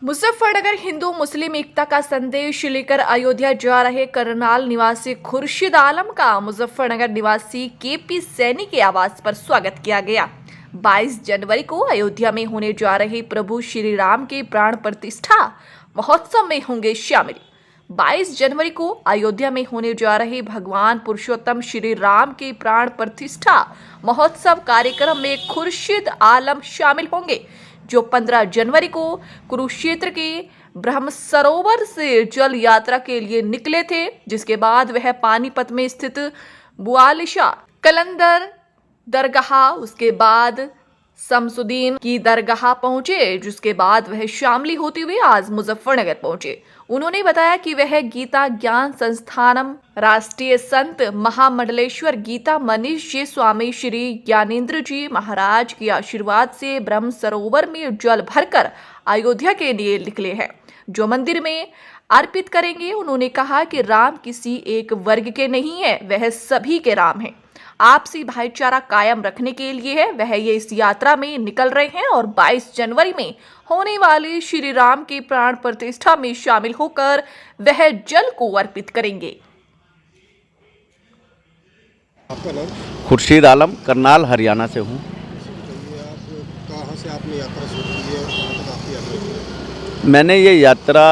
मुजफ्फरनगर हिंदू मुस्लिम एकता का संदेश लेकर अयोध्या जा रहे करनाल निवासी खुर्शीद आलम का मुजफ्फरनगर निवासी केपी सैनी के आवास पर स्वागत किया गया। 22 जनवरी को अयोध्या में होने जा रहे प्रभु श्री राम के प्राण प्रतिष्ठा महोत्सव में होंगे शामिल। 22 जनवरी को अयोध्या में होने जा रहे भगवान पुरुषोत्तम श्री राम के प्राण प्रतिष्ठा महोत्सव कार्यक्रम में खुर्शीद आलम शामिल होंगे, जो 15 जनवरी को कुरुक्षेत्र के ब्रह्म सरोवर से जल यात्रा के लिए निकले थे, जिसके बाद वह पानीपत में स्थित बुआलिशा कलंदर दरगाह, उसके बाद शमसुद्दीन की दरगाह पहुंचे, जिसके बाद वह शामली होते हुए आज मुजफ्फरनगर पहुंचे। उन्होंने बताया कि वह गीता ज्ञान संस्थानम राष्ट्रीय संत महामंडलेश्वर गीता मनीष जी स्वामी श्री ज्ञानेंद्र जी महाराज के आशीर्वाद से ब्रह्म सरोवर में जल भरकर अयोध्या के लिए निकले हैं, जो मंदिर में अर्पित करेंगे। उन्होंने कहा कि राम किसी एक वर्ग के नहीं है, वह सभी के राम हैं। आपसी भाईचारा कायम रखने के लिए है वह ये इस यात्रा में निकल रहे हैं और 22 जनवरी में होने वाली श्री राम की प्राण प्रतिष्ठा में शामिल होकर वह जल को अर्पित करेंगे। आपका नाम? खुर्शीद आलम, करनाल हरियाणा से हूँ। आप कहाँ से आपने यात्रा शुरू की है और कहाँ तक आपकी यात्रा शुरू है? मैंने ये यात्रा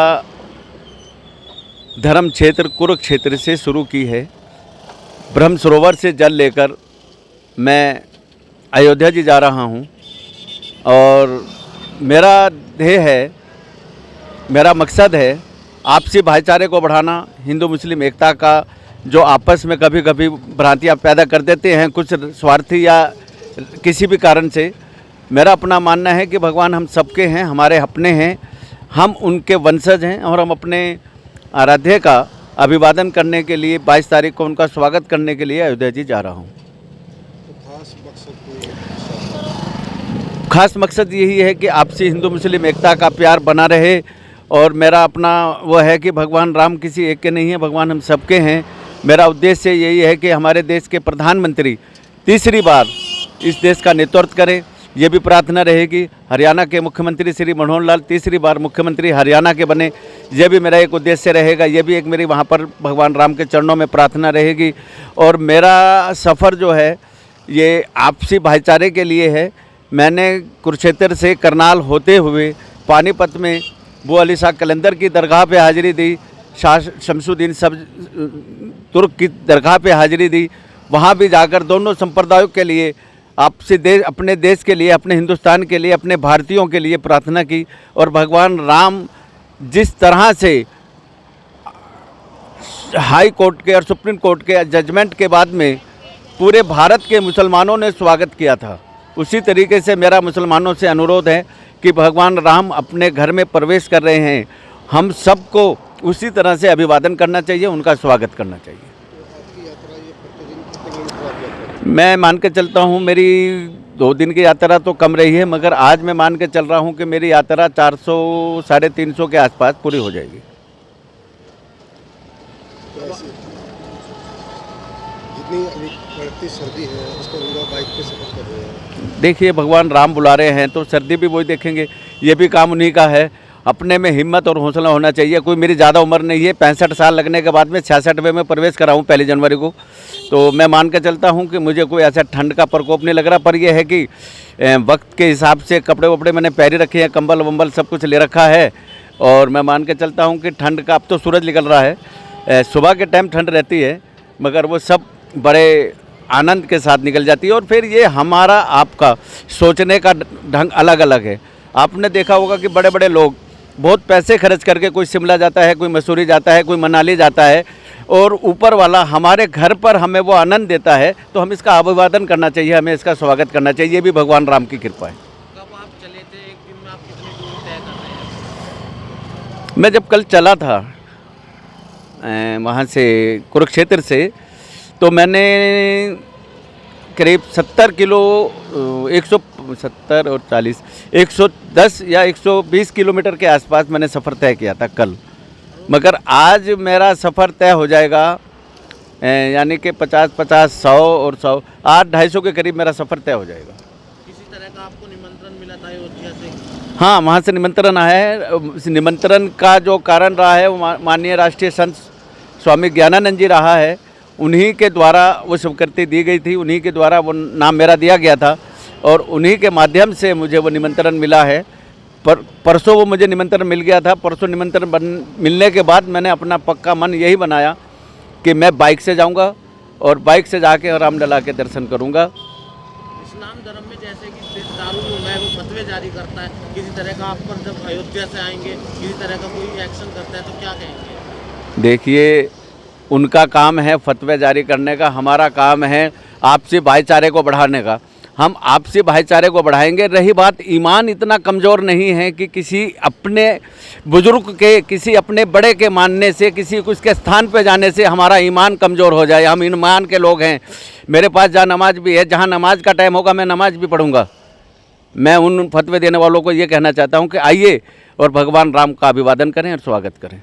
धर्म क्षेत्र कुरुक्षेत्र से शुरू की है। ब्रह्म सरोवर से जल लेकर मैं अयोध्या जी जा रहा हूँ और मेरा ध्येय है, मेरा मकसद है आपसी भाईचारे को बढ़ाना। हिंदू मुस्लिम एकता का जो आपस में कभी कभी भ्रांतियाँ पैदा कर देते हैं कुछ स्वार्थी या किसी भी कारण से, मेरा अपना मानना है कि भगवान हम सबके हैं, हमारे अपने हैं, हम उनके वंशज हैं और हम अपने आराध्य का अभिवादन करने के लिए 22 तारीख को उनका स्वागत करने के लिए अयोध्या जी जा रहा हूँ। तो खास मकसद यही है कि आपसी हिंदू मुस्लिम एकता का प्यार बना रहे और मेरा अपना वो है कि भगवान राम किसी एक के नहीं है, भगवान हम सबके हैं। मेरा उद्देश्य यही है कि हमारे देश के प्रधानमंत्री तीसरी बार इस देश का नेतृत्व करें। ये भी प्रार्थना रहेगी हरियाणा के मुख्यमंत्री श्री मनोहर लाल तीसरी बार मुख्यमंत्री हरियाणा के बने, ये भी मेरा एक उद्देश्य रहेगा। ये भी एक मेरी वहाँ पर भगवान राम के चरणों में प्रार्थना रहेगी। और मेरा सफ़र जो है ये आपसी भाईचारे के लिए है। मैंने कुरुक्षेत्र से करनाल होते हुए पानीपत में बुआलिशा कलंदर की दरगाह पे हाज़िरी दी, शमसुद्दीन सब तुर्क की दरगाह पे हाज़िरी दी। वहाँ भी जाकर दोनों संप्रदायों के लिए आपसे अपने देश के लिए, अपने हिंदुस्तान के लिए, अपने भारतीयों के लिए प्रार्थना की। और भगवान राम जिस तरह से हाई कोर्ट के और सुप्रीम कोर्ट के जजमेंट के बाद में पूरे भारत के मुसलमानों ने स्वागत किया था, उसी तरीके से मेरा मुसलमानों से अनुरोध है कि भगवान राम अपने घर में प्रवेश कर रहे हैं, हम सबको उसी तरह से अभिवादन करना चाहिए, उनका स्वागत करना चाहिए। आपकी यात्रा ये प्रतिदिन कितने किलोमीटर आप यात्रा करते मैं मान के चलता हूँ मेरी 2 दिन की यात्रा तो कम रही है, मगर आज मैं मान के चल रहा हूँ कि मेरी यात्रा 400-350 के आसपास पूरी हो जाएगी। हैं? जितनी अभी बढ़ती सर्दी है उसका पूरा बाइक पे सफर कर रहे हैं। देखिए भगवान राम बुला रहे हैं तो सर्दी भी वही देखेंगे, ये भी काम उन्हीं का है। अपने में हिम्मत और हौसला होना चाहिए। कोई मेरी ज़्यादा उम्र नहीं है, 65 साल लगने के बाद में 66वें में प्रवेश करा हूँ 1 जनवरी को। तो मैं मान के चलता हूँ कि मुझे कोई ऐसा ठंड का प्रकोप नहीं लग रहा। पर यह है कि वक्त के हिसाब से कपड़े वपड़े मैंने पहने रखे हैं, कंबल वंबल सब कुछ ले रखा है। और मैं मान के चलता हूँ कि ठंड का, अब तो सूरज निकल रहा है, सुबह के टाइम ठंड रहती है मगर वो सब बड़े आनंद के साथ निकल जाती है। और फिर ये हमारा आपका सोचने का ढंग अलग अलग है। आपने देखा होगा कि बड़े बड़े लोग बहुत पैसे खर्च करके कोई शिमला जाता है, कोई मसूरी जाता है, कोई मनाली जाता है, और ऊपर वाला हमारे घर पर हमें वो आनंद देता है, तो हम इसका अभिवादन करना चाहिए, हमें इसका स्वागत करना चाहिए। ये भी भगवान राम की कृपा है। कब आप चले थे? एक दिन में आप कितनी दूर तय कर रहे हैं? मैं जब कल चला था वहाँ से कुरुक्षेत्र से, तो मैंने करीब 70 किलो 170 और 40 110 या 120 किलोमीटर के आसपास मैंने सफ़र तय किया था कल। मगर आज मेरा सफ़र तय हो जाएगा, यानी कि 50-50 100 और 100 800-250 के करीब मेरा सफ़र तय हो जाएगा। किसी तरह का आपको निमंत्रण मिला था अयोध्या से? हाँ, वहाँ से निमंत्रण आया है। उस निमंत्रण का जो कारण रहा है वो माननीय राष्ट्रीय संत स्वामी ज्ञानानंद जी रहा है। उन्हीं के द्वारा वो स्वीकृति दी गई थी, उन्हीं के द्वारा वो नाम मेरा दिया गया था और उन्हीं के माध्यम से मुझे वो निमंत्रण मिला है। परसों वो मुझे निमंत्रण मिल गया था। परसों निमंत्रण मिलने के बाद मैंने अपना पक्का मन यही बनाया कि मैं बाइक से जाऊंगा और बाइक से जाके और रामलला के दर्शन करूंगा। इस्लाम धर्म में जैसे कि दारू है वो फतवे जारी करता है, किसी तरह का आप पर जब अयोध्या से आएंगे किसी तरह का कोई एक्शन करता है तो क्या कहेंगे? देखिए, उनका काम है फतवे जारी करने का, हमारा काम है आपसी भाईचारे को बढ़ाने का। हम आपसी भाईचारे को बढ़ाएंगे। रही बात, ईमान इतना कमज़ोर नहीं है कि किसी अपने बुजुर्ग के, किसी अपने बड़े के मानने से, किसी उसके स्थान पे जाने से हमारा ईमान कमज़ोर हो जाए। हम ईमान के लोग हैं। मेरे पास जहाँ नमाज भी है, जहाँ नमाज का टाइम होगा मैं नमाज भी पढ़ूंगा। मैं उन फतवे देने वालों को ये कहना चाहता हूँ कि आइए और भगवान राम का अभिवादन करें और स्वागत करें।